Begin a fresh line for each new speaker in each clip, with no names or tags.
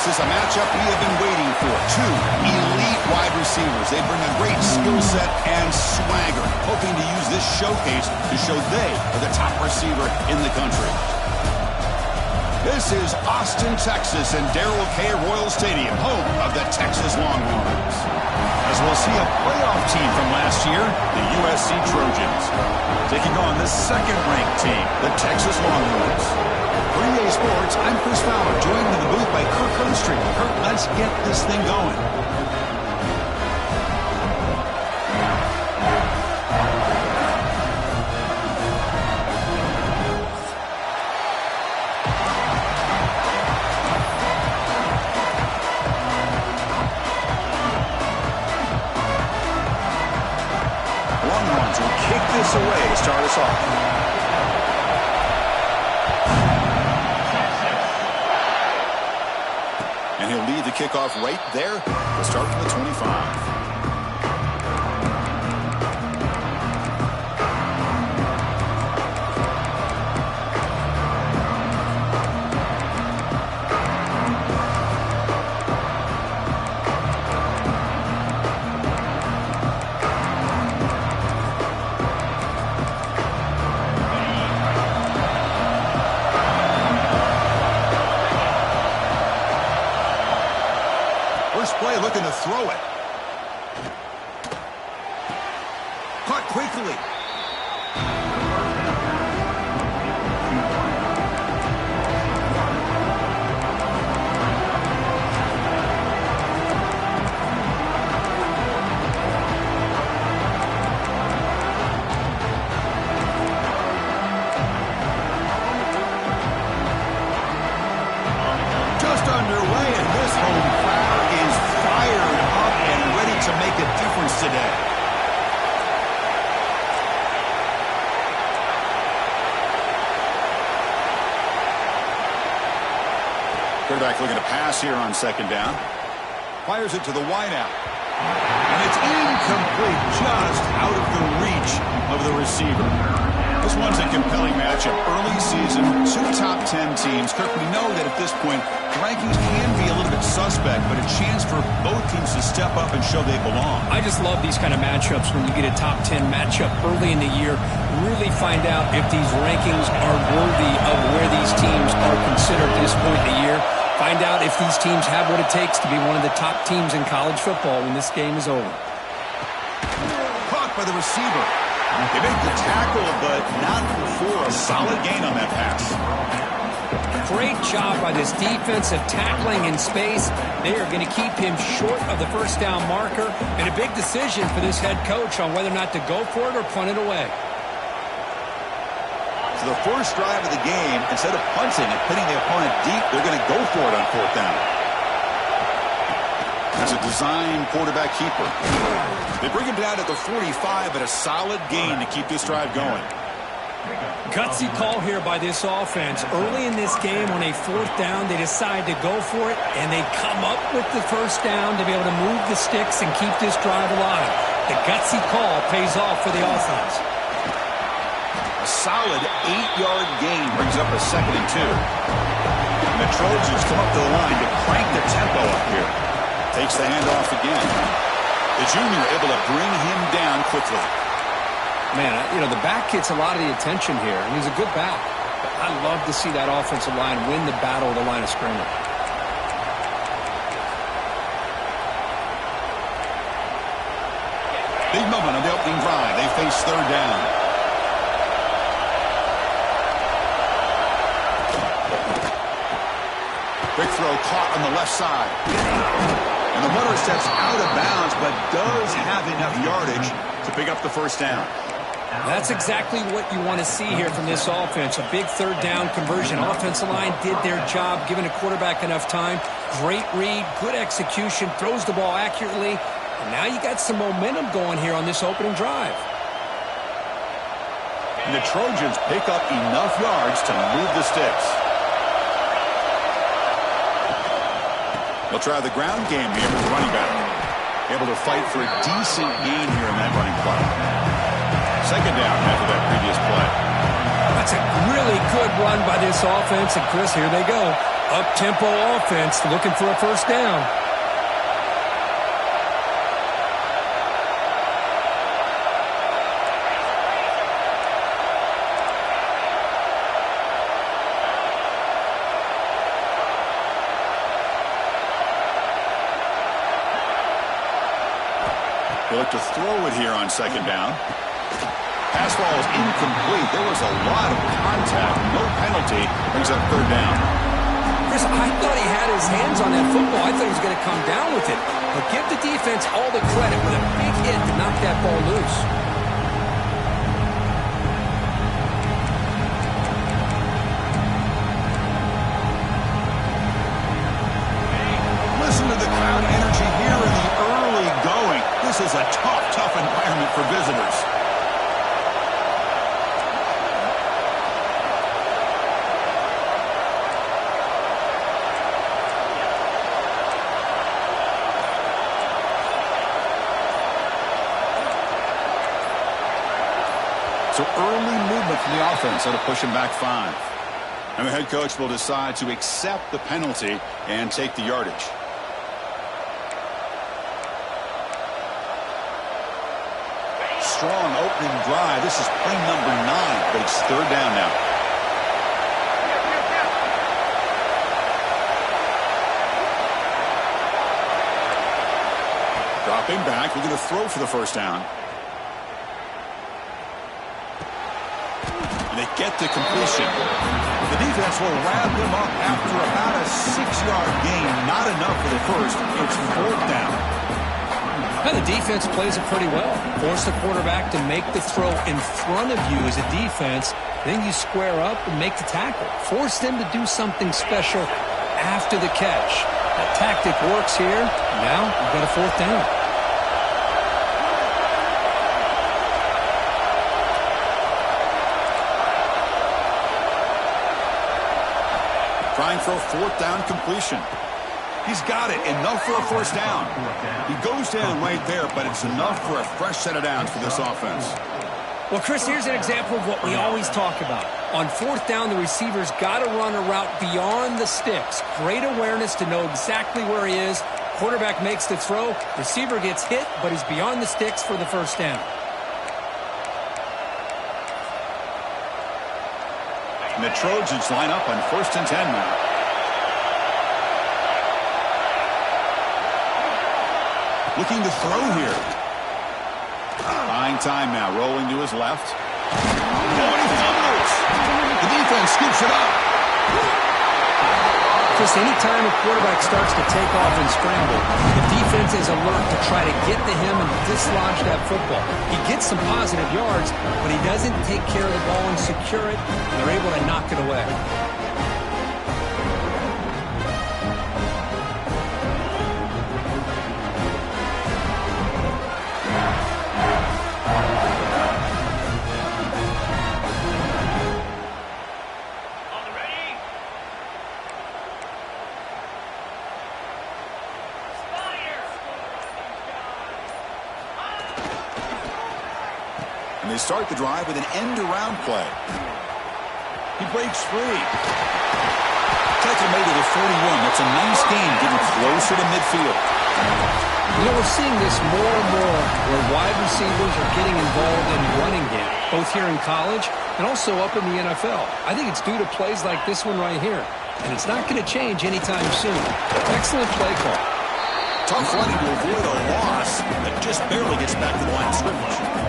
This is a matchup we have been waiting for. Two elite wide receivers. They bring a great skill set and swagger, hoping to use this showcase to show they are the top receiver in the country. This is Austin, Texas, and Darrell K. Royal Stadium, home of the Texas Longhorns. As we'll see a playoff team from last year, the USC Trojans, taking on the second-ranked team, the Texas Longhorns. For EA Sports, I'm Chris Fowler, joined in the booth by Kirk Herbstreit. Kirk, let's get this thing going. Longhorns will kick this away to start us off. And he'll lead the kickoff right there to start from the 25. First play looking to throw it. Caught quickly. Just underway, and this home crowd is fired up and ready to make a difference today. Quarterback looking to pass here on second down. Fires it to the wideout. And it's incomplete, just out of the reach of the receiver. This one's a compelling matchup. Early season, two top 10 teams. Kirk, we know that at this point, the rankings can be a little bit suspect, but a chance for both teams to step up and show they belong.
I just love these kind of matchups when you get a top 10 matchup early in the year. Really find out if these rankings are worthy of where these teams are considered at this point in the year. Find out if these teams have what it takes to be one of the top teams in college football when this game is over.
Caught by the receiver. They make the tackle, but not before a solid gain on that pass.
Great job by this defensive tackling in space. They are going to keep him short of the first down marker, and a big decision for this head coach on whether or not to go for it or punt it away.
So the first drive of the game, instead of punting and pitting the opponent deep, they're going to go for it on fourth down. As a design quarterback keeper. They bring him down at the 45, but a solid gain to keep this drive going.
Gutsy call here by this offense. Early in this game, on a fourth down, they decide to go for it, and they come up with the first down to be able to move the sticks and keep this drive alive. The gutsy call pays off for the offense.
A solid 8-yard gain brings up a 2nd and 2. And the Trojans come up to the line to crank the tempo up here. Takes the handoff again. The junior able to bring him down quickly.
Man, you know, the back gets a lot of the attention here, and he's a good back. But I love to see that offensive line win the battle of the line of scrimmage.
Big moment on the opening drive. They face third down. Quick throw caught on the left side. And the runner steps out of bounds, but does have enough yardage to pick up the first down.
That's exactly what you want to see here from this offense. A big third down conversion. Offensive line did their job, giving a quarterback enough time. Great read, good execution, throws the ball accurately. And now you got some momentum going here on this opening drive.
And the Trojans pick up enough yards to move the sticks. They'll try the ground game here with the running back. Able to fight for a decent gain here in that running play. Second down after that previous play.
I That's a really good run by this offense. And, Chris, here they go. Up-tempo offense looking for a first down.
They look to throw it here on second down. Pass ball is incomplete. There was a lot of contact. No penalty. Brings up third down.
Chris, I thought he had his hands on that football. I thought he was going to come down with it. But give the defense all the credit with a big hit to knock that ball loose.
Listen to the crowd energy here in the early going. This is a tough environment for visitors. So early movement from the offense that'll push him back 5. And the head coach will decide to accept the penalty and take the yardage. Strong opening drive. This is play number 9, but it's third down now. Dropping back. We're going to throw for the first down. And they get to completion. The defense will wrap him up after about a 6-yard gain. Not enough for the first. It's fourth down.
Well, the defense plays it pretty well. Force the quarterback to make the throw in front of you as a defense. Then you square up and make the tackle. Force them to do something special after the catch. That tactic works here. Now you've got a fourth down.
Trying for a fourth down completion. He's got it. Enough for a first down. He goes down right there, but it's enough for a fresh set of downs for this offense.
Well, Chris, here's an example of what we always talk about. On fourth down, the receiver's got to run a route beyond the sticks. Great awareness to know exactly where he is. Quarterback makes the throw. Receiver gets hit, but he's beyond the sticks for the first down.
And the Trojans line up on 1st and 10 now. Looking to throw here. Buying time now, rolling to his left. Oh, and he fumbles. The defense scoops it up.
Chris, anytime a quarterback starts to take off and scramble, the defense is alert to try to get to him and dislodge that football. He gets some positive yards, but he doesn't take care of the ball and secure it, and they're able to knock it away.
And they start the drive with an end-around play. He breaks free. Tackle made to the 41. That's a nice gain, getting closer to midfield.
You know, we're seeing this more and more where wide receivers are getting involved in running game, both here in college and also up in the NFL. I think it's due to plays like this one right here. And it's not going to change anytime soon. Excellent play call.
Tough running to avoid a loss that just barely gets back to the line of scrimmage.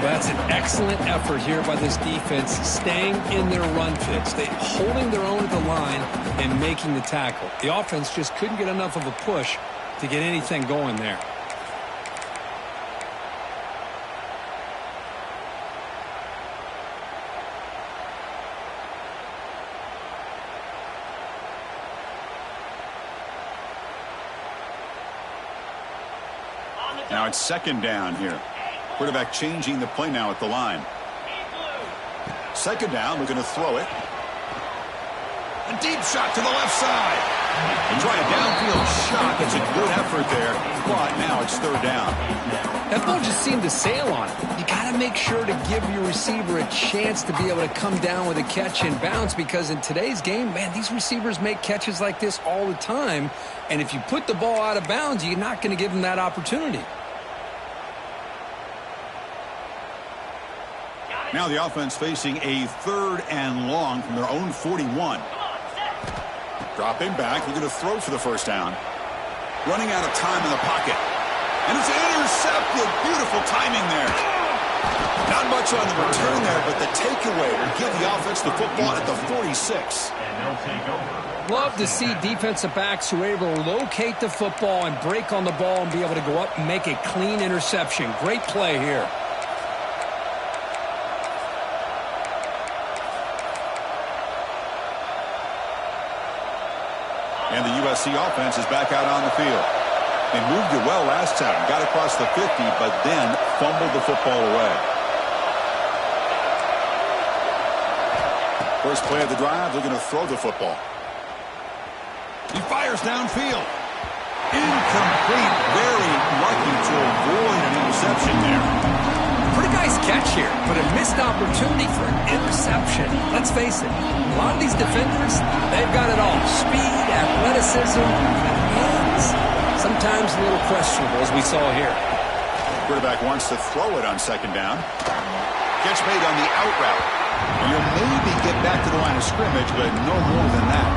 That's an excellent effort here by this defense, staying in their run fits. They're holding their own at the line and making the tackle. The offense just couldn't get enough of a push to get anything going there.
Now it's second down here. Quarterback changing the play now at the line. Second down, we're going to throw it. A deep shot to the left side. They try a downfield shot. It's a good effort there, but now it's third down.
That ball just seemed to sail on it. You got to make sure to give your receiver a chance to be able to come down with a catch and bounce, because in today's game, man, these receivers make catches like this all the time, and if you put the ball out of bounds, you're not going to give them that opportunity.
Now the offense facing a 3rd and long from their own 41. Dropping back, looking to throw for the first down. Running out of time in the pocket. And it's intercepted. Beautiful timing there. Not much on the return there, but the takeaway will give the offense the football at the 46.
Love to see defensive backs who are able to locate the football and break on the ball and be able to go up and make a clean interception. Great play here.
And the USC offense is back out on the field. They moved it well last time, got across the 50, but then fumbled the football away. First play of the drive, they're going to throw the football. He fires downfield. Incomplete. Very lucky to avoid an interception there.
Pretty nice catch here, but a missed opportunity for an interception. Let's face it, a lot of these defenders, they've got it all. Speed, athleticism, hands. Sometimes a little questionable, as we saw here.
Quarterback wants to throw it on second down. Catch made on the out route. And you'll maybe get back to the line of scrimmage, but no more than that.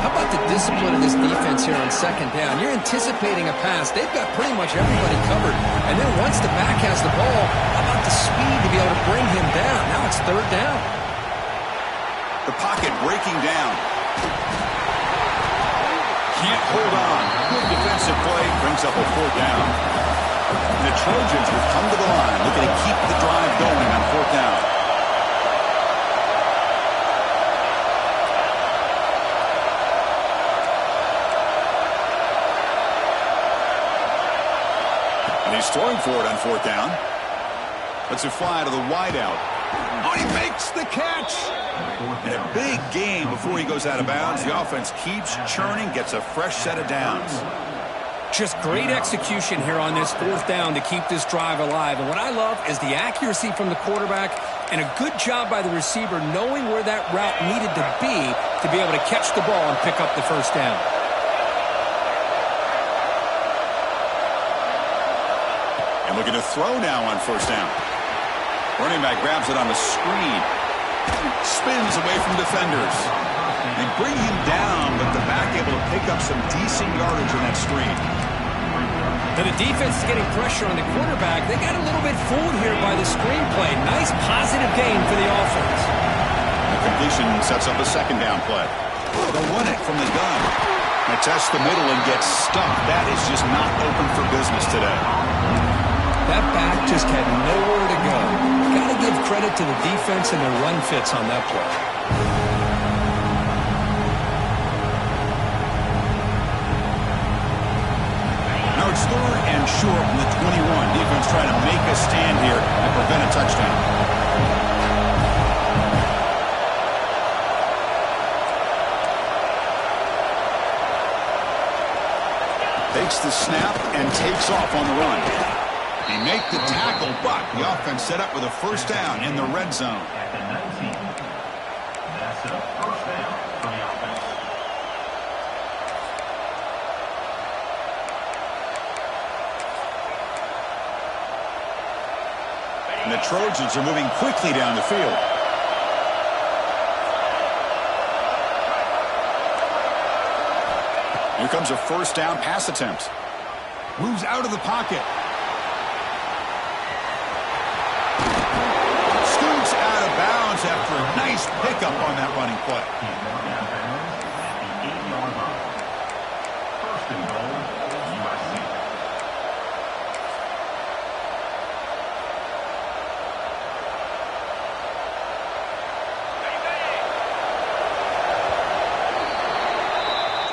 How about the discipline of this defense here on second down? You're anticipating a pass. They've got pretty much everybody covered. And then once the back has the ball, how about the speed to be able to bring him down? Now it's third down.
The pocket breaking down. Can't hold on. Good defensive play. Brings up a fourth down. And the Trojans will come to the line, looking to keep the drive going on fourth down. And he's throwing for it on fourth down. Lets it fly to the wideout. Oh, he makes the catch. And a big game before he goes out of bounds. The offense keeps churning, gets a fresh set of downs.
Just great execution here on this fourth down to keep this drive alive. And what I love is the accuracy from the quarterback and a good job by the receiver knowing where that route needed to be able to catch the ball and pick up the first down.
And looking to throw now on first down. Running back grabs it on the screen. Spins away from defenders. They bring him down, but the back able to pick up some decent yardage in that screen.
Now the defense is getting pressure on the quarterback. They got a little bit fooled here by the screenplay. Nice positive gain for the offense.
The completion sets up a second down play. They'll run it from the gun. They test the middle and get stuck. That is just not open for business today.
That back just had nowhere to go. Got to give credit to the defense and their run fits on that play.
Now it's third and short from the 21. Defense trying to make a stand here and prevent a touchdown. Takes the snap and takes off on the run. They make the tackle, but the offense set up with a first down in the red zone.
At the 19. That's a first down for the offense.
And the Trojans are moving quickly down the field. Here comes a first down pass attempt. Moves out of the pocket. Scoots out of bounds after a nice pickup on that running play.
At the 8-yard line. First and goal, USC.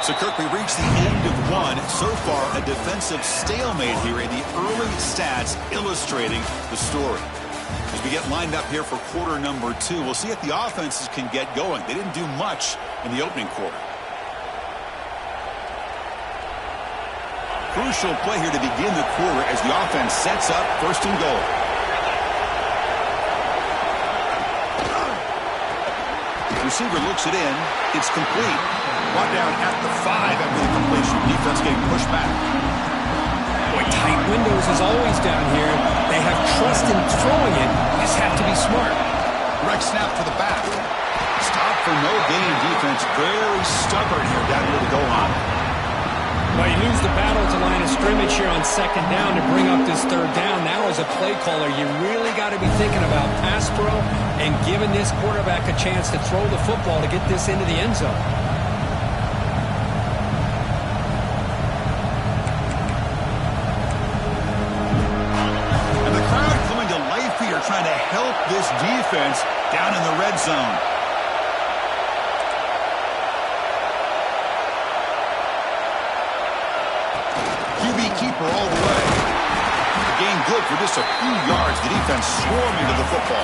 So, Kirk, we reached the end of one. So far, a defensive stalemate here in the early stats illustrating the story. As we get lined up here for quarter number 2, we'll see if the offenses can get going. They didn't do much in the opening quarter. crucial play here to begin the quarter as the offense sets up 1st and goal. The receiver looks it in. It's complete. Brought down at the 5 after the completion. Defense getting pushed back.
Boy, tight windows is always down here. They have trust in throwing it. Just have to be smart.
Direct snap to the back. Stop for no gain. Defense very stubborn here down near the goal line.
Well, you lose the battle to line of scrimmage here on 2nd down to bring up this 3rd down. Now as a play caller, you really got to be thinking about pass pro and giving this quarterback a chance to throw the football to get this into the end zone.
And the crowd coming to life here trying to help this defense down in the red zone. Keeper all the way. The gain good for just a few yards. The defense swarming to the football.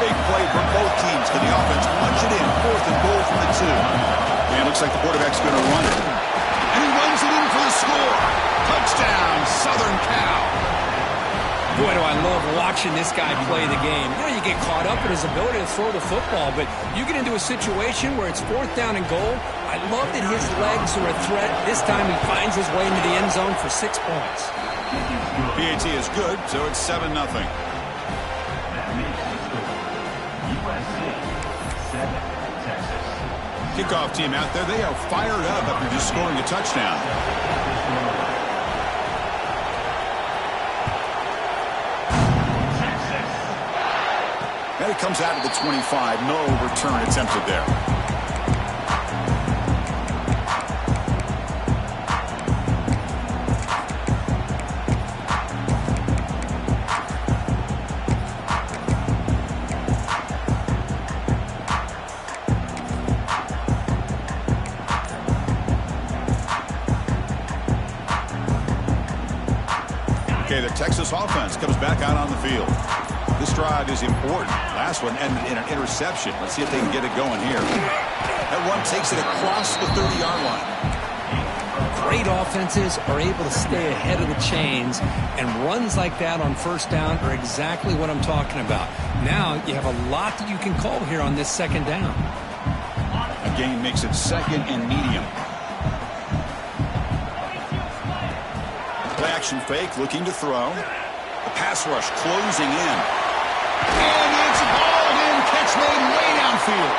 Big play for both teams. Can the offense punch it in? 4th and goal from the 2. And it looks like the quarterback's going to run it. And he runs it in for the score. Touchdown, Southern Cal.
Boy, do I love watching this guy play the game. You know, you get caught up in his ability to throw the football, but you get into a situation where it's 4th down and goal. I love that his legs are a threat. This time he finds his way into the end zone for 6 points.
PAT is good, so it's 7-0. Kickoff team out there. They are fired up after just scoring a touchdown. And it comes out of the 25. No return attempted there. Okay, the Texas offense comes back out on the field. This drive is important. Last one ended in an interception. Let's see if they can get it going here. That one takes it across the 30-yard line.
Great offenses are able to stay ahead of the chains, and runs like that on 1st down are exactly what I'm talking about. Now you have a lot that you can call here on this 2nd down.
A gain makes it 2nd and medium. Play action fake, looking to throw. The pass rush closing in. And it's hauled in. Catch made way downfield.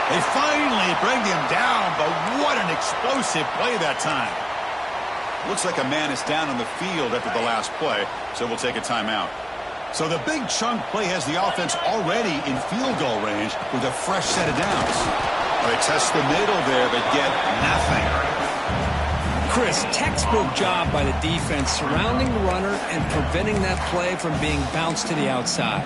They finally bring him down, but what an explosive play that time. Looks like a man is down on the field after the last play, so we'll take a timeout. So the big chunk play has the offense already in field goal range with a fresh set of downs. They test the middle there, but get nothing.
Chris, textbook job by the defense surrounding the runner and preventing that play from being bounced to the outside.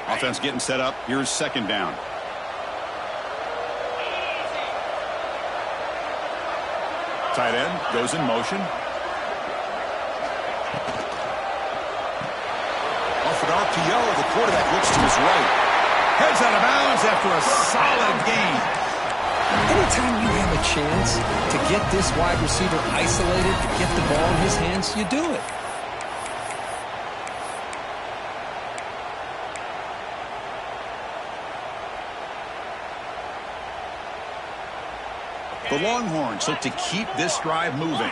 Offense getting set up. Here's 2nd down. Tight end goes in motion. Off an RPO, the quarterback looks to his right. Heads out of bounds after a solid gain.
Anytime you have a chance to get this wide receiver isolated, to get the ball in his hands, you do it.
The Longhorns look to keep this drive moving.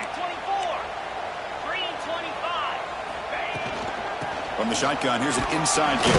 From the shotgun, here's an inside give.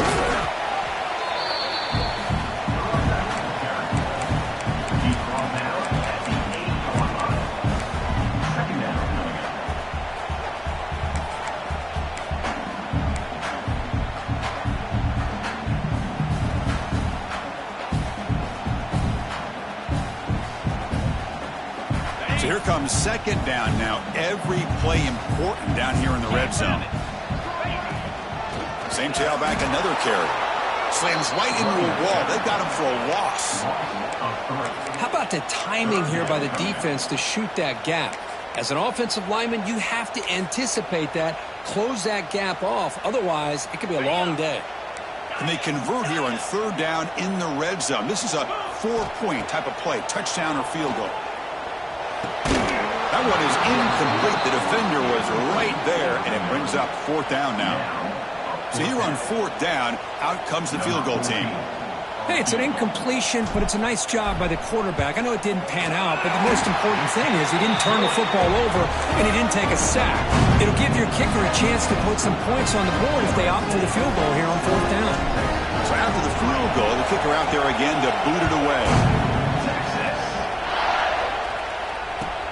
So here comes 2nd down now. Every play important down here in the red zone. Same tailback, another carry. Slams right into a wall. They've got him for a loss.
How about the timing here by the defense to shoot that gap? As an offensive lineman, you have to anticipate that, close that gap off. Otherwise, it could be a long day.
And they convert here on 3rd down in the red zone. This is a 4-point type of play, touchdown or field goal. That one is incomplete. The defender was right there, and it brings up 4th down now. So here on 4th down, out comes the field goal team.
Hey, it's an incompletion, but it's a nice job by the quarterback. I know it didn't pan out, but the most important thing is he didn't turn the football over and he didn't take a sack. It'll give your kicker a chance to put some points on the board if they opt for the field goal here on 4th down.
So after the field goal, the kicker out there again to boot it away.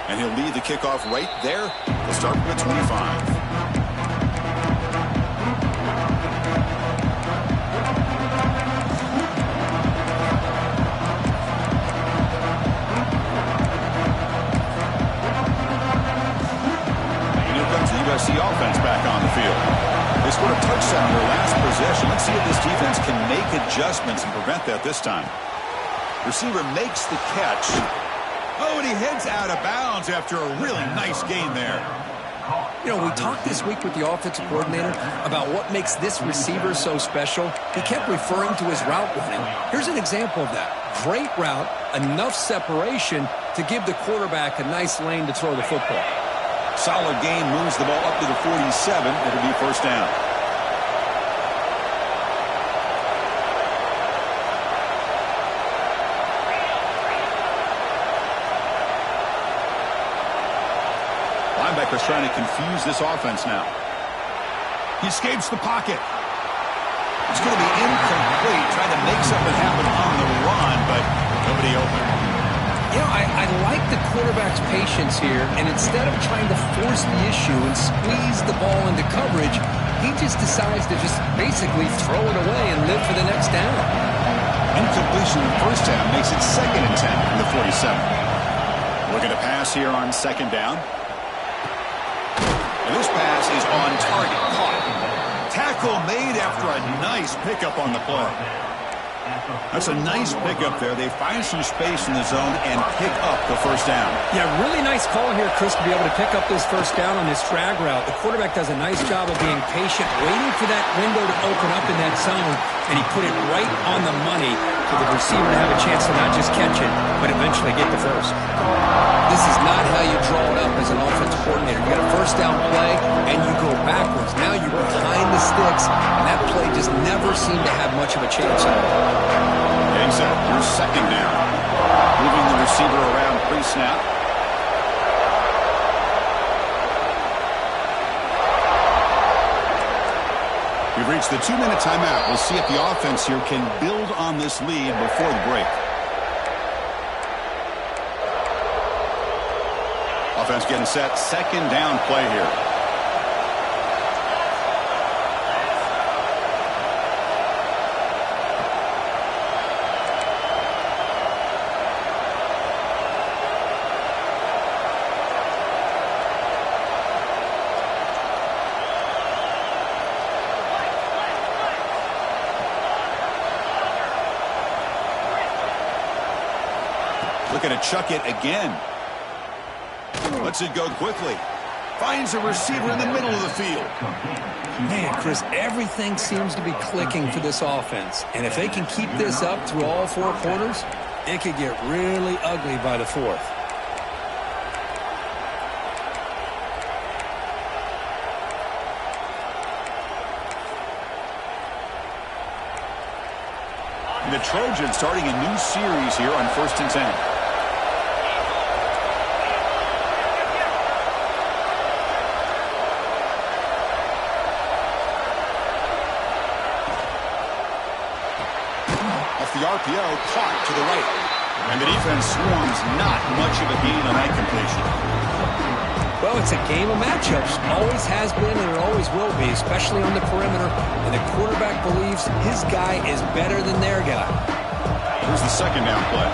And he'll lead the kickoff right there. We'll start from the 25. USC offense back on the field. They scored a touchdown on their last possession. Let's see if this defense can make adjustments and prevent that this time. Receiver makes the catch. Oh, and he heads out of bounds after a really nice gain there.
You know, we talked this week with the offensive coordinator about what makes this receiver so special. He kept referring to his route running. Here's an example of that. Great route, enough separation to give the quarterback a nice lane to throw the football.
Solid gain, moves the ball up to the 47. It'll be 1st down. Linebacker's trying to confuse this offense now. He escapes the pocket. It's going to be incomplete, trying to make something happen on the run, but nobody open.
You know, I like the quarterback's patience here, and instead of trying to force the issue and squeeze the ball into coverage, he just decides to just basically throw it away and live for the next down.
Incompletion in 1st down makes it 2nd and 10 from the 47. Looking to pass here on 2nd down. And this pass is on target, caught. Tackle made after a nice pickup on the play. That's a nice pickup there. They find some space in the zone and pick up the 1st down.
Yeah, really nice call here, Chris, to be able to pick up this 1st down on this drag route. The quarterback does a nice job of being patient, waiting for that window to open up in that zone, and he put it right on the money for the receiver to have a chance to not just catch it, but eventually get the 1st. This is not how you draw it up as an offensive coordinator. You got a 1st down play, and you go backwards. Now you're behind the sticks, and that play just never seemed to have much of a chance at it.
Getting set, here's 2nd down. Moving the receiver around pre-snap. We've reached the 2-minute timeout. We'll see if the offense here can build on this lead before the break. Offense getting set. 2nd down play here. Looking to chuck it again. Lets it go quickly. Finds a receiver in the middle of the field.
Man, Chris, everything seems to be clicking for this offense. And if they can keep this up through all 4 quarters, it could get really ugly by the 4th.
And the Trojans starting a new series here on 1st and 10. The RPO caught to the right. And the defense swarms, not much of a gain on that completion.
Well, it's a game of matchups. Always has been and it always will be, especially on the perimeter. And the quarterback believes his guy is better than their guy.
Here's the 2nd down play.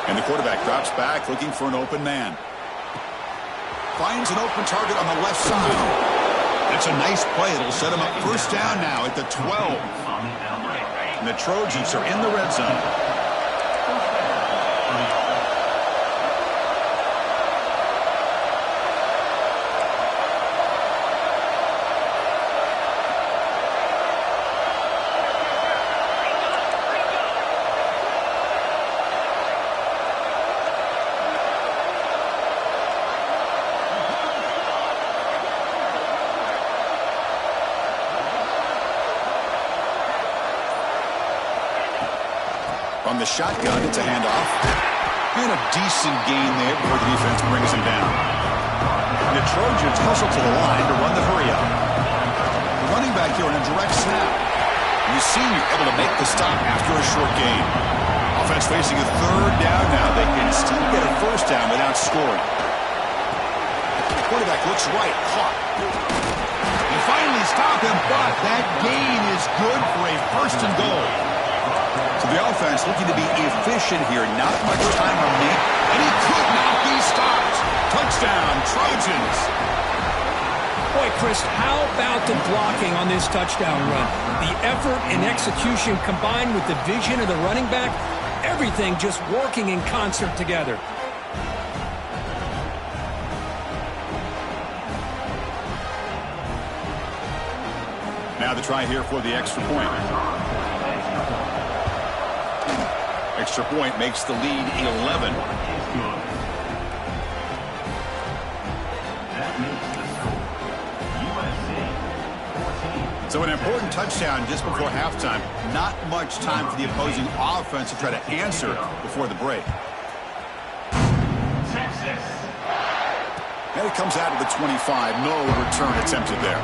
And the quarterback drops back looking for an open man. Finds an open target on the left side. That's a nice play. It'll set them up first down now at the 12. And the Trojans are in the red zone. From the shotgun, it's a handoff. And a decent gain there before the defense brings him down. And the Trojans hustle to the line to run the hurry-up. The running back here in a direct snap. And the senior able to make the stop after a short gain. Offense facing a third down now. They can still get a first down without scoring. The quarterback looks right, caught. They finally stop him, but that gain is good for a first and goal. So the offense looking to be efficient here. Not much time remaining. And he could not be stopped. Touchdown, Trojans.
Boy, Chris, how about the blocking on this touchdown run? The effort and execution combined with the vision of the running back, everything just working in concert together.
Now the try here for the extra point. Extra point makes the lead 11. So an important touchdown just before halftime. Not much time for the opposing offense to try to answer before the break. And it comes out of the 25. No return attempted there.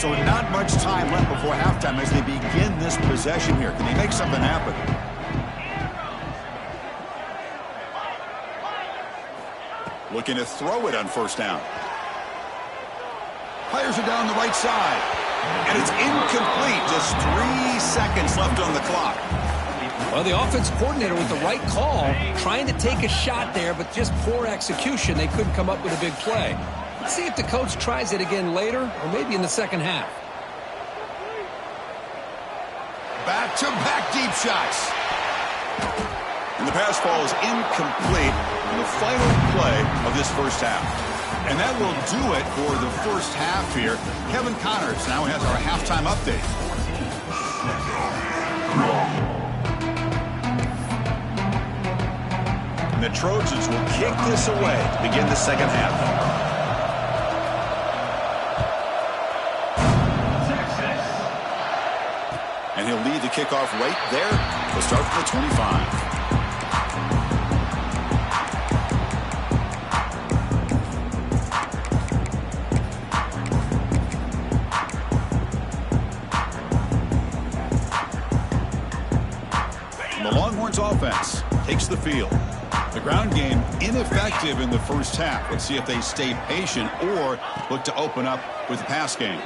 So not much time left before halftime as they begin this possession here. Can they make something happen? Looking to throw it on first down. Fires it down the right side. And it's incomplete. Just 3 seconds left on the clock.
Well, the offense coordinator with the right call, trying to take a shot there, but just poor execution. They couldn't come up with a big play. Let's see if the coach tries it again later or maybe in the second half.
Back-to-back deep shots. And the pass falls incomplete in the final play of this first half. And that will do it for the first half here. Kevin Connors now has our halftime update. And the Trojans will kick this away to begin the second half. And he'll lead the kickoff right there. We'll start from the 25. And the Longhorns offense takes the field. The ground game ineffective in the first half. Let's see if they stay patient or look to open up with the pass game.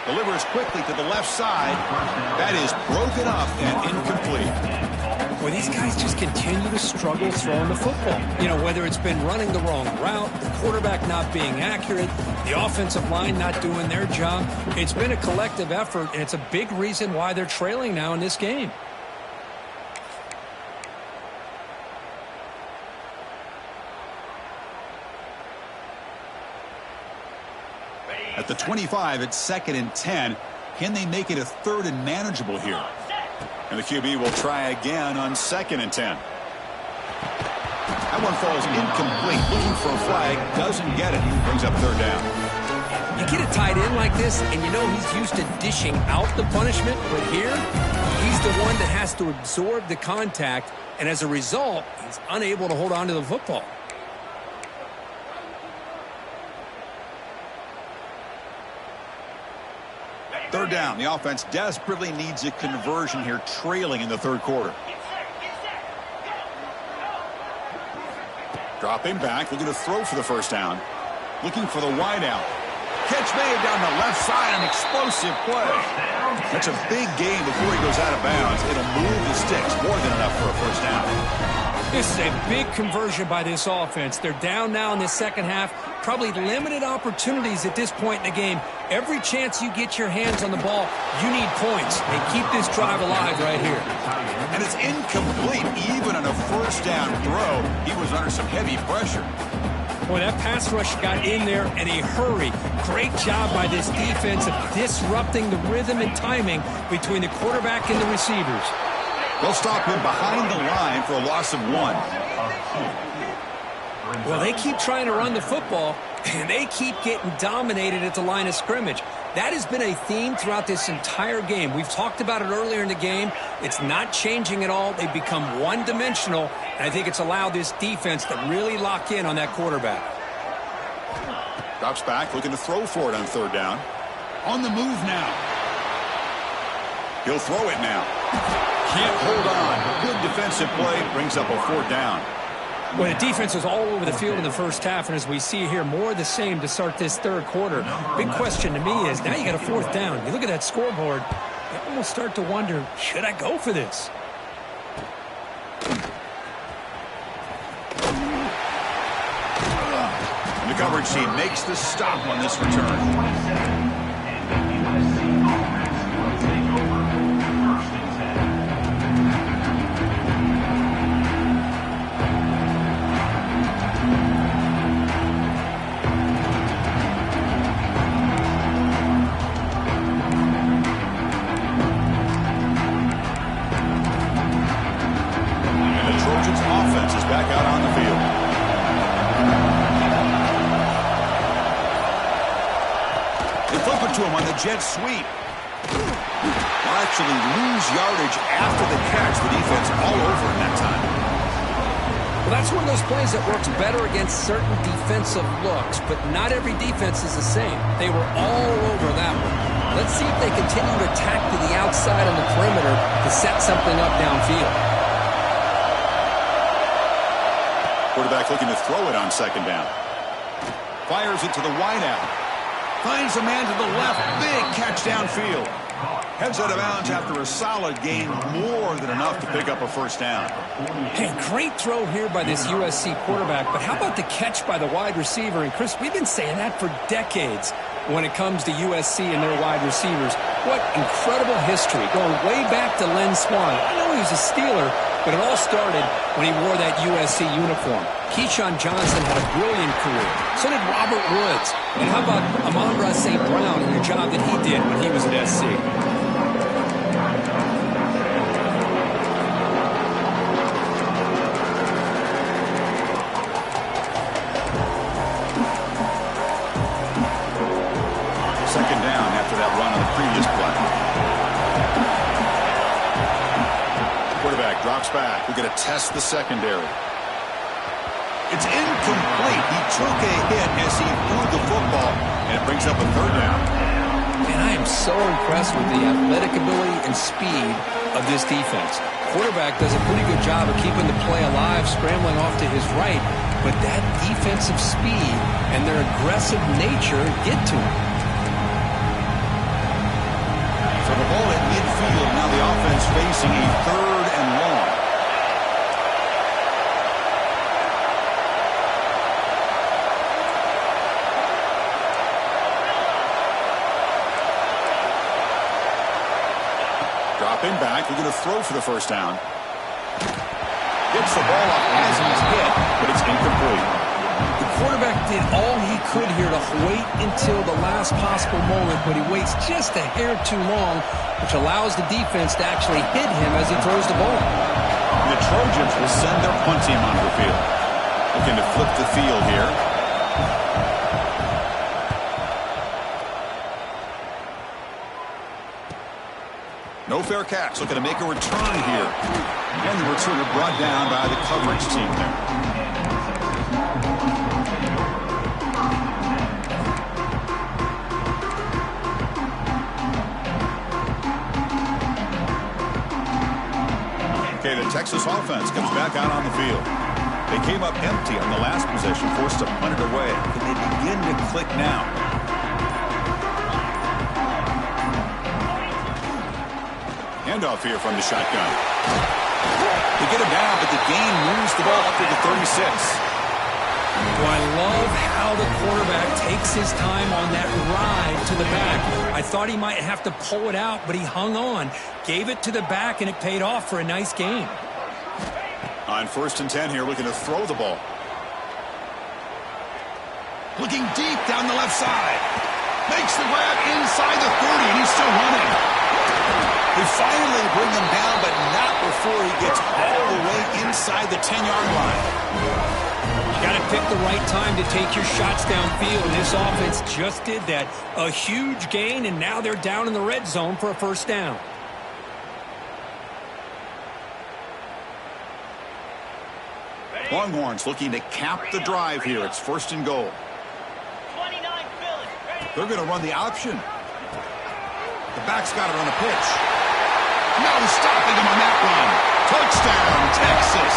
Delivers quickly to the left side. That is broken up and incomplete.
Well, these guys just continue to struggle throwing the football. You know, whether it's been running the wrong route, the quarterback not being accurate, the offensive line not doing their job. It's been a collective effort, and it's a big reason why they're trailing now in this game.
At the 25, it's 2nd and 10. Can they make it a 3rd and manageable here? And the QB will try again on 2nd and 10. That one falls incomplete. Looking for a flag. Doesn't get it. Brings up 3rd down.
You get a tight end like this, and you know he's used to dishing out the punishment. But here, he's the one that has to absorb the contact. And as a result, he's unable to hold on to the football.
Third down. The offense desperately needs a conversion here, trailing in the 3rd quarter. Dropping back, looking to throw for the first down. Looking for the wide out. Catch made down the left side, an explosive play. That's a big gain before he goes out of bounds. It'll move the sticks, more than enough for a first down.
This is a big conversion by this offense. They're down now in the second half. Probably limited opportunities at this point in the game. Every chance you get your hands on the ball, you need points. And keep this drive alive right here.
And it's incomplete. Even on a first down throw, he was under some heavy pressure.
Boy, that pass rush got in there in a hurry. Great job by this defense of disrupting the rhythm and timing between the quarterback and the receivers.
They'll stop him behind the line for a loss of 1.
Well, they keep trying to run the football, and they keep getting dominated at the line of scrimmage. That has been a theme throughout this entire game. We've talked about it earlier in the game. It's not changing at all. They've become one-dimensional, and I think it's allowed this defense to really lock in on that quarterback.
Drops back, looking to throw for it on third down. On the move now. He'll throw it now. Can't hold on. Good defensive play. Brings up a fourth down.
Well, the defense was all over the field in the first half, and as we see here, more of the same to start this third quarter. Big question to me is, now you got a fourth down. You look at that scoreboard, you almost start to wonder, should I go for this?
And the coverage team makes the stop on this return. Back out on the field. They flip it to him on the jet sweep. They'll actually lose yardage after the catch. The defense all over him that time.
Well, that's one of those plays that works better against certain defensive looks, but not every defense is the same. They were all over that one. Let's see if they continue to attack to the outside on the perimeter to set something up downfield.
Quarterback looking to throw it on second down. Fires it to the wideout. Finds a man to the left. Big catch downfield. Heads out of bounds after a solid gain. More than enough to pick up a first down.
Hey, great throw here by this USC quarterback, but how about the catch by the wide receiver? And, Chris, we've been saying that for decades when it comes to USC and their wide receivers. What incredible history, going way back to Len Swan. I know he was a Steeler, but it all started when he wore that USC uniform. Keyshawn Johnson had a brilliant career. So did Robert Woods. And how about Amon-Ra St. Brown and the job that he did when he was at SC?
Second down after that run on the previous play. Quarterback drops back. We're going to test the secondary. It's incomplete. He took a hit as he threw the football, and it brings up a third down.
And I am so impressed with the athletic ability and speed of this defense. Quarterback does a pretty good job of keeping the play alive, scrambling off to his right, but that defensive speed and their aggressive nature get to him.
So the ball at midfield. Now the offense facing a third and long. Dropping back. We're going to throw for the first down. Gets the ball up as he's hit, but it's incomplete.
The quarterback did all he could here to wait until the last possible moment, but he waits just a hair too long, which allows the defense to actually hit him as he throws the ball.
The Trojans will send their punt team onto the field. Looking to flip the field here. No fair catch. Looking to make a return here. And the returner brought down by the coverage team there. Okay, the Texas offense comes back out on the field. They came up empty on the last possession, forced to punt it away. Can they begin to click now? Handoff here from the shotgun. They get him down, but the gain moves the ball up to the 36.
Well, I love how the quarterback takes his time on that ride to the back. I thought he might have to pull it out, but he hung on, gave it to the back, and it paid off for a nice gain.
On 1st and 10 here, looking to throw the ball. Looking deep down the left side. Makes the grab inside the 30, and he's still running. They finally bring him down, but not before he gets all the way inside the 10-yard line.
You got to pick the right time to take your shots downfield. This offense just did that. A huge gain, and now they're down in the red zone for a first down.
Longhorns looking to cap the drive here. It's 1st and goal. They're going to run the option. The back's got it on a pitch. No stopping him on that run. Touchdown, Texas.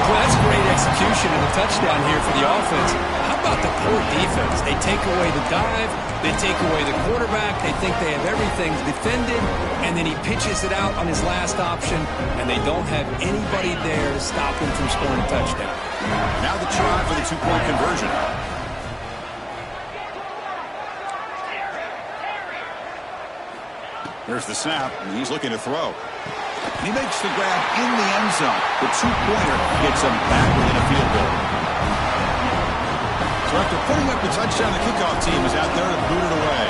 Well, that's great execution and a touchdown here for the offense. How about the poor defense? They take away the dive, they take away the quarterback, they think they have everything defended, and then he pitches it out on his last option, and they don't have anybody there to stop him from scoring a touchdown.
Now the try for the 2-point conversion. There's the snap, and he's looking to throw. And he makes the grab in the end zone. The 2-pointer gets him back within a field goal. So after putting up the touchdown, the kickoff team is out there to boot it away.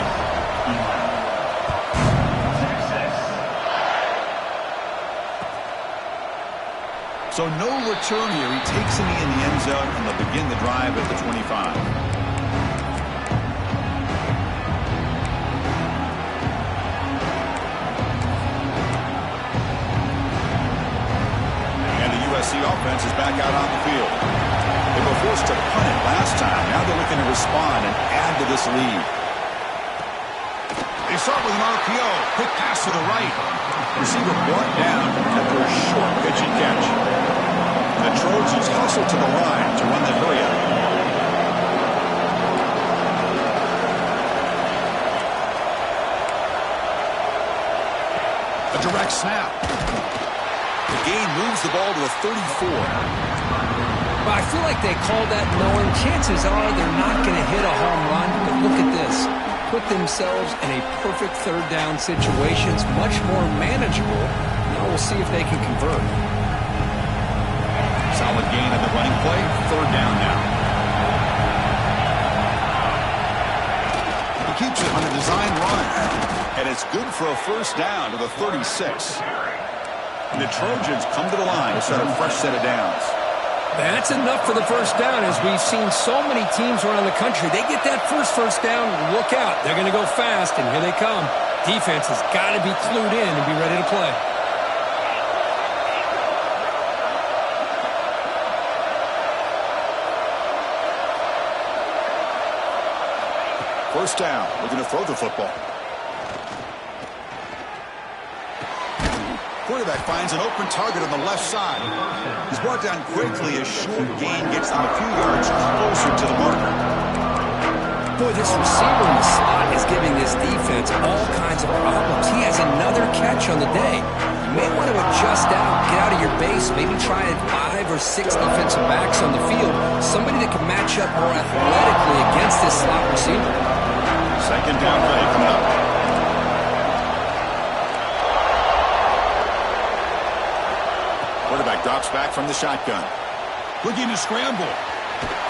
So no return here. He takes him in the end zone, and they'll begin the drive at the 25. The offense is back out on the field. They were forced to punt it last time. Now they're looking to respond and add to this lead. They start with an RPO. Quick pass to the right. Receiver brought down after a short pitch and catch. The Trojans hustle to the line to run the hurry up. A direct snap. The gain moves the ball to the 34.
Well, I feel like they called that knowing chances are they're not going to hit a home run. But look at this. Put themselves in a perfect third down situation. It's much more manageable. Now we'll see if they can convert.
Solid gain on the running play. 3rd down now. He keeps it on a design run. And it's good for a first down to the 36. And the Trojans come to the line to start a fresh set of downs.
That's enough for the first down. As we've seen so many teams around the country, they get that first down, look out. They're going to go fast, and here they come. Defense has got to be clued in and be ready to play.
First down. We're going to throw the football. Quarterback finds an open target on the left side. He's brought down quickly. A short gain gets them a few yards closer to the marker.
Boy, this receiver in the slot is giving this defense all kinds of problems. He has another catch on the day. You may want to adjust out, get out of your base, maybe try 5 or 6 defensive backs on the field. Somebody that can match up more athletically against this slot receiver.
2nd down play coming up. Quarterback drops back from the shotgun. Looking to scramble.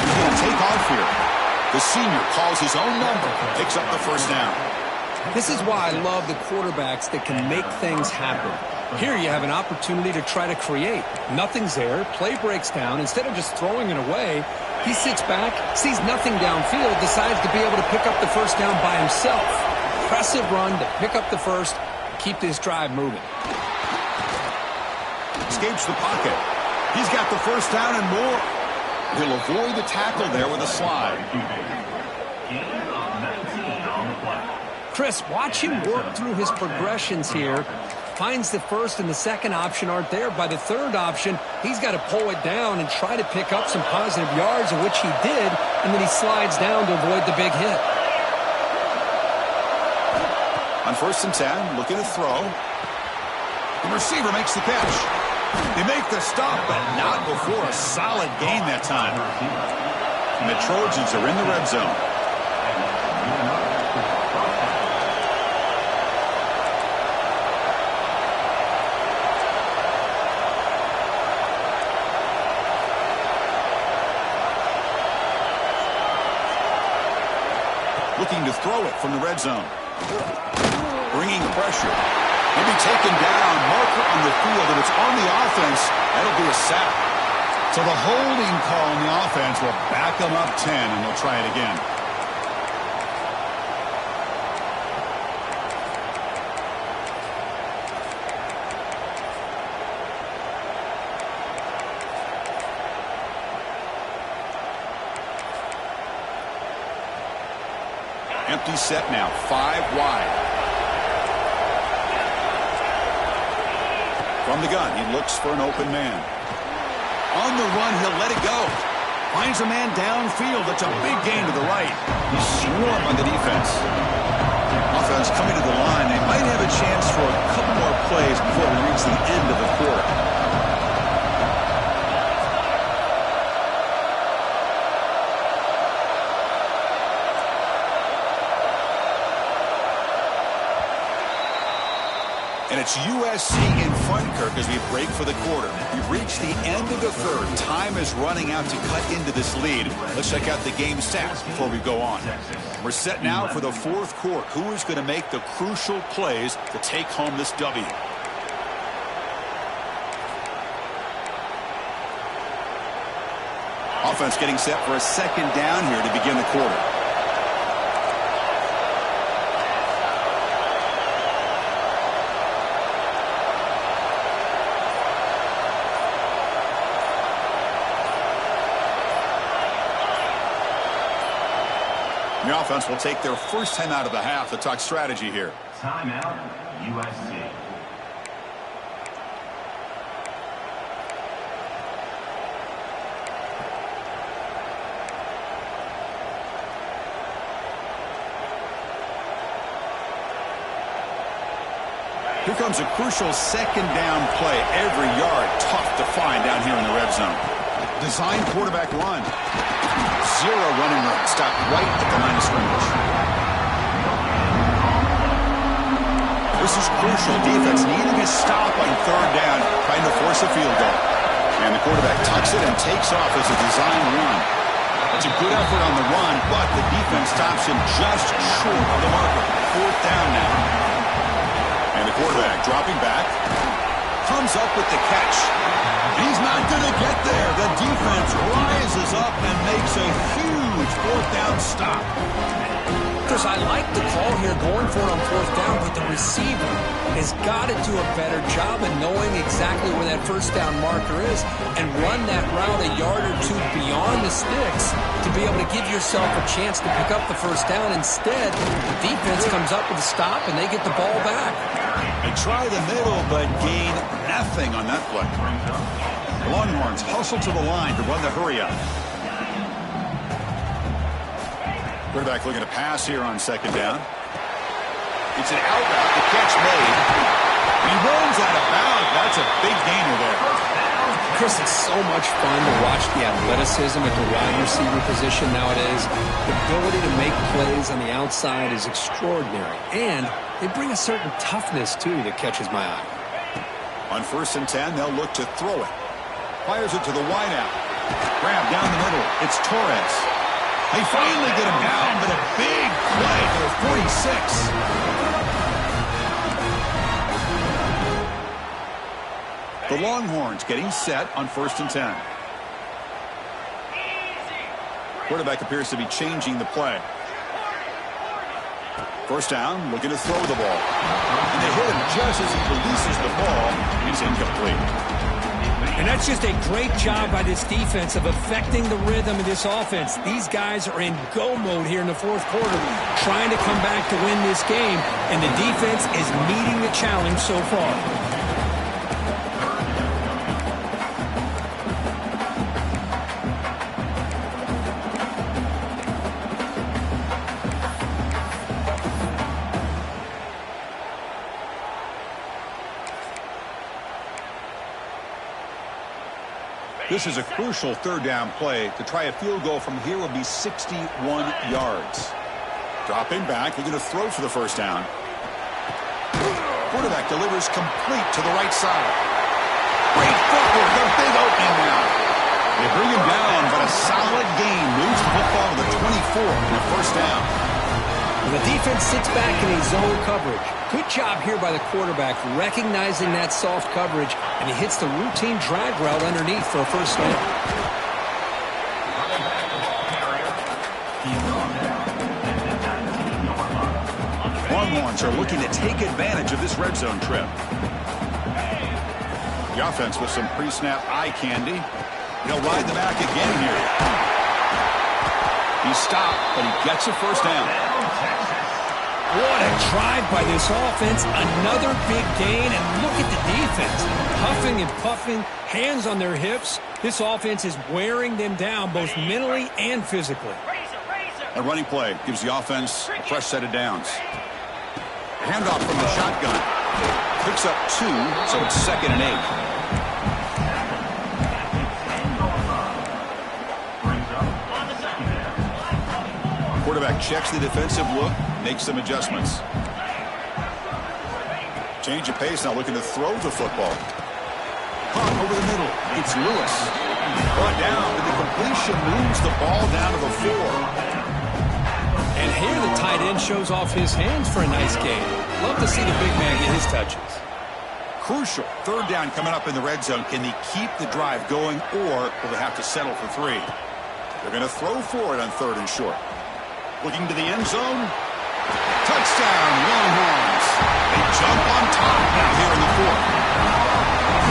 He's going to take off here. The senior calls his own number. Picks up the first down.
This is why I love the quarterbacks that can make things happen. Here you have an opportunity to try to create. Nothing's there. Play breaks down. Instead of just throwing it away, he sits back, sees nothing downfield, decides to be able to pick up the first down by himself. Impressive run to pick up the first, keep this drive moving.
Escapes the pocket. He's got the first down and more. He'll avoid the tackle there with a slide.
Chris, watch him work through his progressions here. finds the first and the second option aren't there. By the third option, he's got to pull it down and try to pick up some positive yards, of which he did, and then he slides down to avoid the big hit.
On 1st and 10, looking to throw. The receiver makes the catch. They make the stop, but not before a solid gain that time. And the Trojans are in the red zone. Looking to throw it from the red zone. Bringing pressure. He'll be taken down. Marker on the field, and it's on the offense. That'll be a sack. So the holding call on the offense will back them up 10, and they'll try it again. Empty set now, 5 wide. From the gun, he looks for an open man. On the run, he'll let it go. Finds a man downfield. That's a big gain to the right. He's swarmed on the defense. Offense coming to the line. They might have a chance for a couple more plays before we reach the end of the quarter. And it's USC in front, Kirk, as we break for the quarter. We've reached the end of the third. Time is running out to cut into this lead. Let's check out the game stats before we go on. We're set now for the fourth quarter. Who is going to make the crucial plays to take home this W? Offense getting set for a second down here to begin the quarter. The offense will take their first time out of the half to talk strategy here.
Timeout, USC.
Here comes a crucial second down play. Every yard tough to find down here in the red zone. Design quarterback run. Zero running room. Stop right at the line of scrimmage. This is crucial. Defense needing a stop on third down, trying to force a field goal. And the quarterback tucks it and takes off as a design run. That's a good effort on the run, but the defense stops him just short of the marker. Fourth down now. And the quarterback dropping back. Comes up with the catch. He's not going to get there. The defense rises up and makes a huge fourth down stop.
Chris, I like the call here going for it on fourth down, but the receiver has got to do a better job of knowing exactly where that first down marker is and run that route a yard or two beyond the sticks to be able to give yourself a chance to pick up the first down. Instead, the defense comes up with a stop and they get the ball back.
They try the middle, but gain nothing on that play. The Longhorns hustle to the line to run the hurry-up. Quarterback looking to pass here on second down. It's an out route. The catch made. He runs out of bounds. That's a big gainer there.
Chris, it's so much fun to watch the athleticism at the wide receiver position nowadays. The ability to make plays on the outside is extraordinary. And they bring a certain toughness, too, that catches my eye.
On 1st and 10, they'll look to throw it. Fires it to the wideout. Grab down the middle. It's Torres. They finally get him down, but a big play to the 46. The Longhorns getting set on 1st and 10. Quarterback appears to be changing the play. First down, looking to throw the ball. And they hit him just as he releases the ball. He's incomplete.
And that's just a great job by this defense of affecting the rhythm of this offense. These guys are in go mode here in the fourth quarter, trying to come back to win this game, and the defense is meeting the challenge so far.
This is a crucial third down play. To try a field goal from here would be 61 yards. Dropping back, they're going to throw for the first down. Quarterback delivers complete to the right side. Great footwork, a big opening now. They bring him down, but a solid gain moves the football to the 24 and a first down.
And the defense sits back in a zone coverage. Good job here by the quarterback, recognizing that soft coverage, and he hits the routine drag route underneath for a first down.
Longhorns are looking to take advantage of this red zone trip. The offense with some pre-snap eye candy. He'll ride the back again here. He's stopped, but he gets a first down.
What a drive by this offense. Another big gain, and look at the defense. Huffing and puffing, hands on their hips. This offense is wearing them down both mentally and physically.
A running play gives the offense a fresh set of downs. Handoff from the shotgun. Picks up 2, so it's 2nd and 8. Quarterback checks the defensive look, makes some adjustments. Change of pace now, looking to throw the football. Caught over the middle. It's Lewis. Brought down, but the completion moves the ball down to the 4.
And here the tight end shows off his hands for a nice gain. Love to see the big man get his touches.
Crucial. Third down coming up in the red zone. Can they keep the drive going, or will they have to settle for 3? They're going to throw for it on 3rd and short. Looking to the end zone. Touchdown, Longhorns. They jump on top now here in the 4th.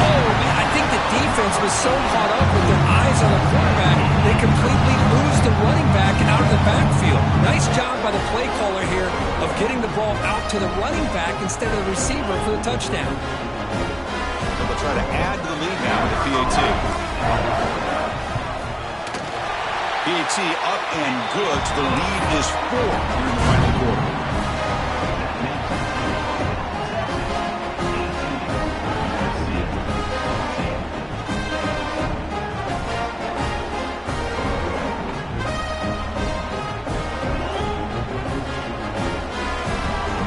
Oh, man, I think the defense was so caught up with their eyes on the quarterback, they completely lose the running back out of the backfield. Nice job by the play caller here of getting the ball out to the running back instead of the receiver for the touchdown.
They'll try to add to the lead now with the PAT. PAT up and good. The lead is 4 here in the final quarter.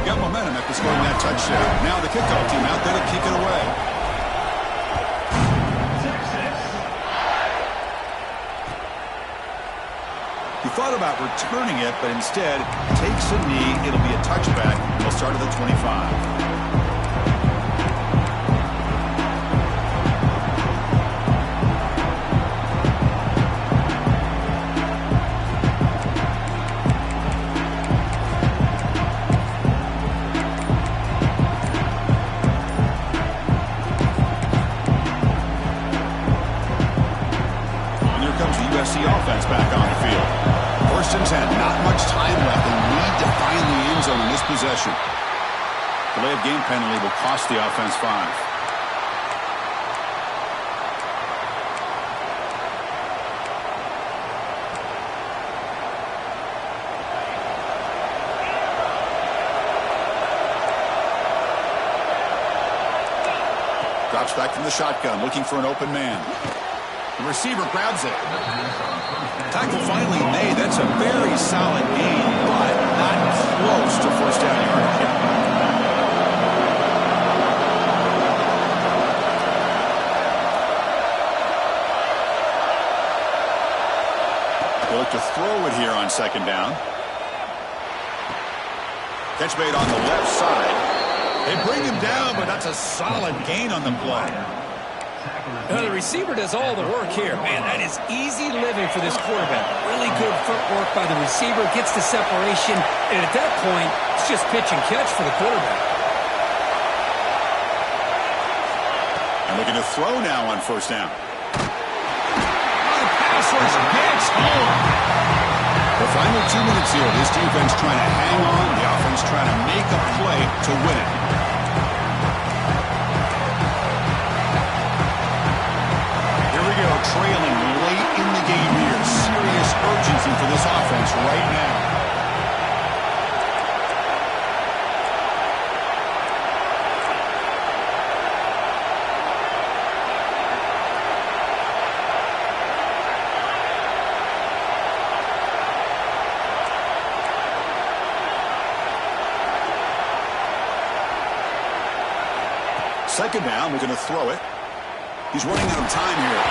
Got momentum after scoring that touchdown. Now the kickoff team out there to kick it away. Thought about returning it, but instead takes a knee. It'll be a touchback. They'll start at the 25. And here comes the USC offense back on the field. 1st and 10, not much time left. They need to find the end zone in this possession. Delay of game penalty will cost the offense 5. Drops back from the shotgun, looking for an open man. The receiver grabs it. Tackle finally made. That's a very solid gain, but not close to first down yardage. They look to throw it here on 2nd down. Catch made on the left side. They bring him down, but that's a solid gain on the play.
The receiver does all the work here. Man, that is easy living for this quarterback. Really good footwork by the receiver, gets the separation, and at that point, it's just pitch and catch for the quarterback.
And looking to to throw now on first down. The pass rush gets home. The final 2 minutes here. This defense trying to hang on. The offense trying to make a play to win it. Here we go, trailing late in the game here. Serious urgency for this offense right now. Second down, we're going to throw it. He's running out of time here.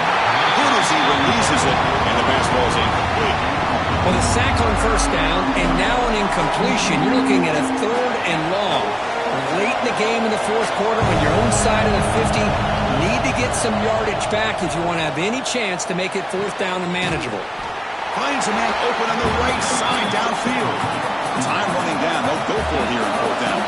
Good as he releases it, and the pass ball is incomplete.
Well, the sack on first down, and now an incompletion. You're looking at a 3rd and long. Late in the game in the 4th quarter, on your own side of the 50, need to get some yardage back if you want to have any chance to make it 4th down and manageable.
Finds a man open on the right side downfield. Time running down. They'll go for it here in 4th down.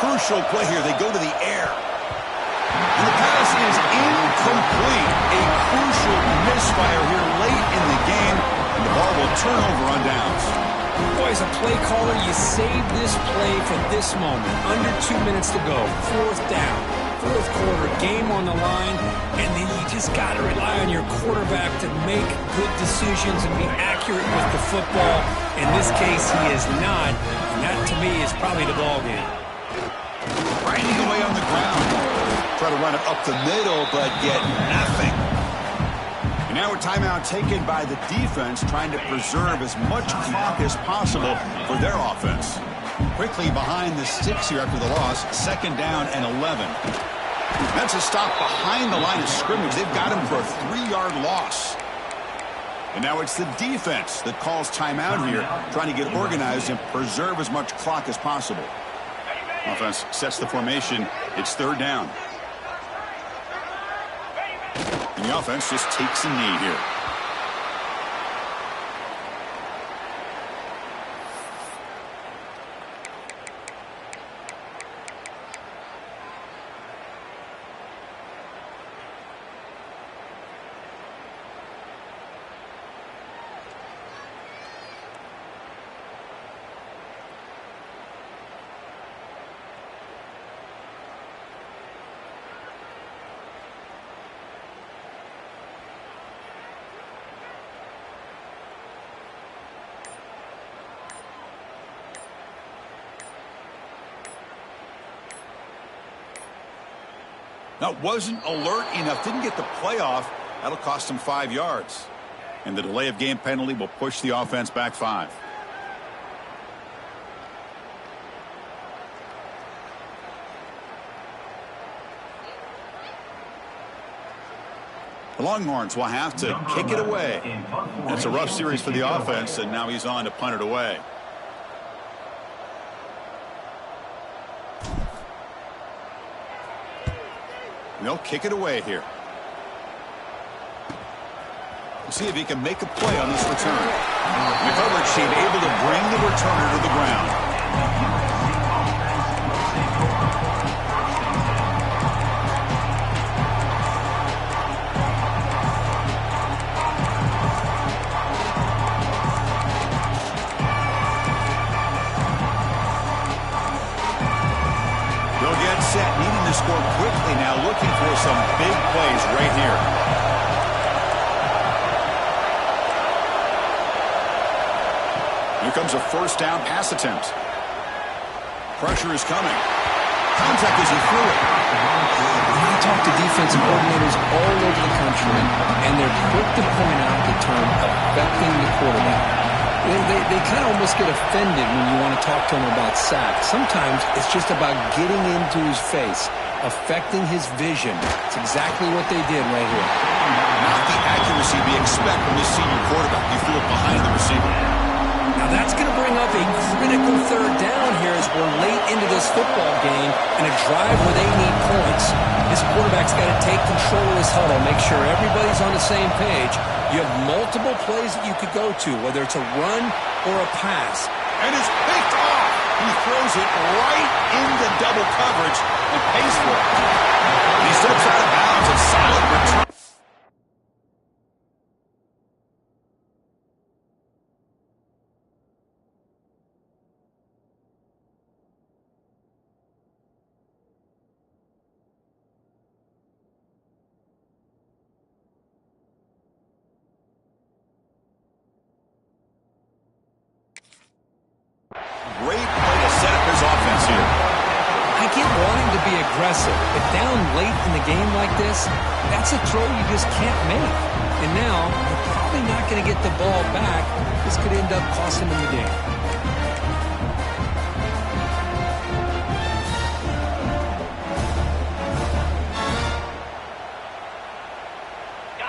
Crucial play here. They go to the air. And the pass is incomplete. A crucial misfire here late in the game. And the ball will turn over on downs.
Boy, as a play caller, you save this play for this moment. Under 2 minutes to go. 4th down. 4th quarter, game on the line. And then you just got to rely on your quarterback to make good decisions and be accurate with the football. In this case, he is not. And that, to me, is probably the ball game.
Grinding away on the ground. Try to run it up the middle, but get nothing. And now a timeout taken by the defense, trying to preserve as much clock as possible for their offense. Quickly behind the sticks here after the loss. 2nd down and 11. That's a stop behind the line of scrimmage. They've got him for a 3-yard loss. And now it's the defense that calls timeout here, trying to get organized and preserve as much clock as possible. Offense sets the formation. It's 3rd down. And the offense just takes a knee here. Now, wasn't alert enough, didn't get the play off. That'll cost him 5 yards. And the delay of game penalty will push the offense back 5. The Longhorns will have to kick it away. It's a rough series for the offense, and now he's on to punt it away. They'll kick it away here. We'll see if he can make a play on this return. The coverage team able to bring the returner to the ground. Set, needing to score quickly now, looking for some big plays right here. Here comes a 1st down pass attempt. Pressure is coming. Contact as he threw it.
I talk to defensive coordinators all over the country, and they're quick to point out the term affecting the quarterback. They kind of almost get offended when you want to talk to them about sacks. Sometimes it's just about getting into his face, affecting his vision. It's exactly what they did right here.
Not the accuracy we expect from this senior quarterback. He threw it behind the receiver.
Now that's going to bring up a critical 3rd down here. as we're late into this football game in a drive where they need points. This quarterback's got to take control of this huddle, make sure everybody's on the same page. You have multiple plays that you could go to, whether it's a run or a pass.
And it's picked off. He throws it right into double coverage and pays for it. He steps out of bounds, a solid return. Great play to set up his offense here.
I get wanting to be aggressive, but down late in the game like this, that's a throw you just can't make. And now, you're probably not going to get the ball back. This could end up costing him the game.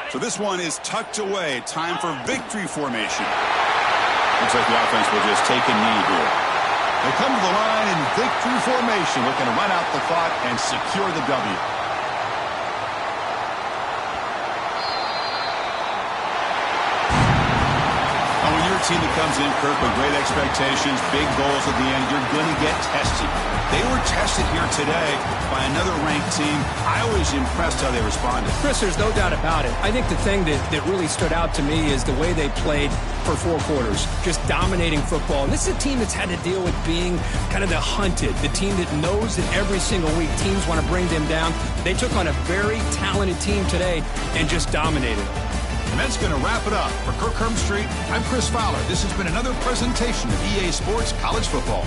So this one is tucked away. Time for victory formation. Looks like the offense will just take a knee here. They come to the line in victory formation, looking to run out the clock and secure the W. When you're a team that comes in, Kirk, with great expectations, big goals at the end, you're going to get tested. They were tested here today by another ranked team. I was impressed how they responded.
Chris, there's no doubt about it. I think the thing that really stood out to me is the way they played for 4 quarters, just dominating football. And this is a team that's had to deal with being kind of the hunted, the team that knows that every single week teams want to bring them down. They took on a very talented team today and just dominated them.
And that's going to wrap it up. For Kirk Street, I'm Chris Fowler. This has been another presentation of EA Sports College Football.